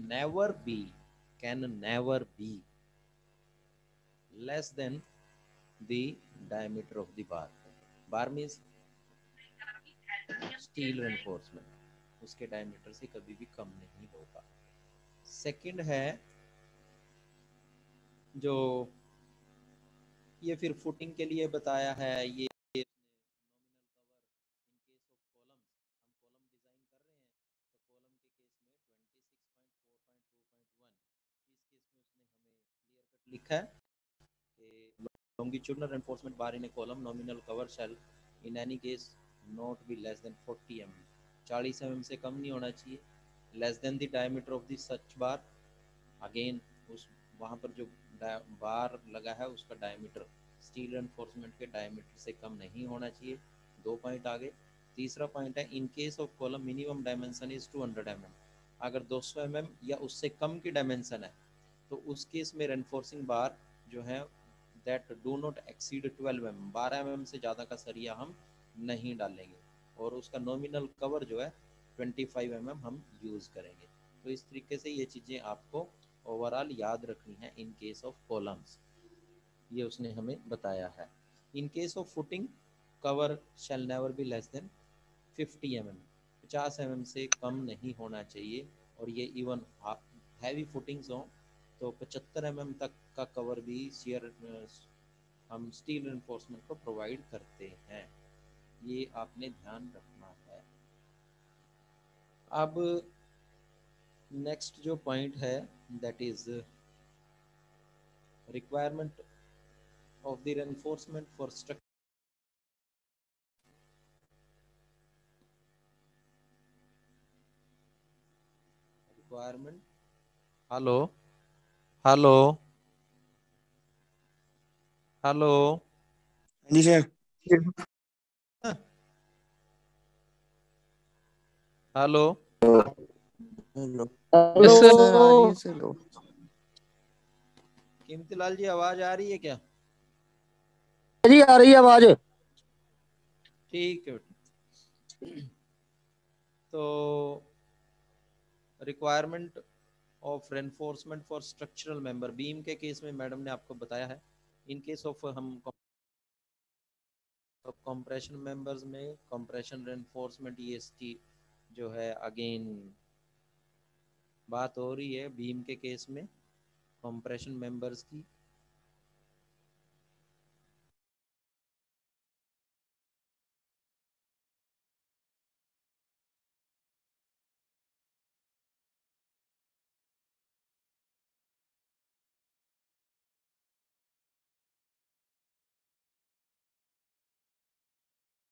never be, can never be less than the diameter of the bar. Bar means steel reinforcement, उसके diameter से कभी भी कम नहीं होगा। सेकंड है जो ये फिर फुटिंग के लिए बताया है, ये nominal cover in case of columns, हम कॉलम डिजाइन कर रहे हैं तो कॉलम के केस में 26.4.2.1, इस केस में उसने हमें क्लियर कट लिखा है कि longitudinal reinforcement bar in a column nominal cover shall in any case not be less than 40 mm, 40 mm से कम नहीं होना चाहिए। Less than the diameter of the such bar, again उस वहाँ पर जो बार लगा है उसका डायमीटर स्टील रेनफोर्समेंट के डायमीटर से कम नहीं होना चाहिए। 2 पॉइंट आगे। तीसरा पॉइंट है in case of column minimum dimension is 200 mm, अगर 200 mm या उससे कम की डायमेंशन है तो उस केस में रेनफोर्सिंग बार जो है that do not exceed 12 mm, 12 mm से ज़्यादा का सरिया हम नहीं डालेंगे, और उसका नॉमिनल कवर जो है 25 mm हम यूज़ करेंगे। तो इस तरीके से ये चीज़ें आपको ओवरऑल याद रखनी है इन केस ऑफ कॉलम्स, ये उसने हमें बताया है। In case of footing cover shell never be less than 50 mm, 50 mm से कम नहीं होना चाहिए, और ये इवन हैवी फुटिंग्स हों तो 75 mm तक का कवर भी शेयर हम स्टील रेनफोर्समेंट को प्रोवाइड करते हैं, ये आपने ध्यान रखना है। अब नेक्स्ट जो पॉइंट है that is requirement of the reinforcement for structure, requirement, hello hello hello, जी sir. Hello hello yes hello sir. Sir, आ रही है सर। लो कीमती लाल जी, आवाज आ रही है क्या? जी आ रही है आवाज। ठीक है बेटा। तो requirement of reinforcement for structural member, beam के केस में मैडम ने आपको बताया है। इन केस ऑफ हम कंप्रेशन मेंबर्स में कंप्रेशन रेनफोर्समेंट, ये स्टील जो है अगेन बात हो रही है बीम के केस में कंप्रेशन मेंबर्स की,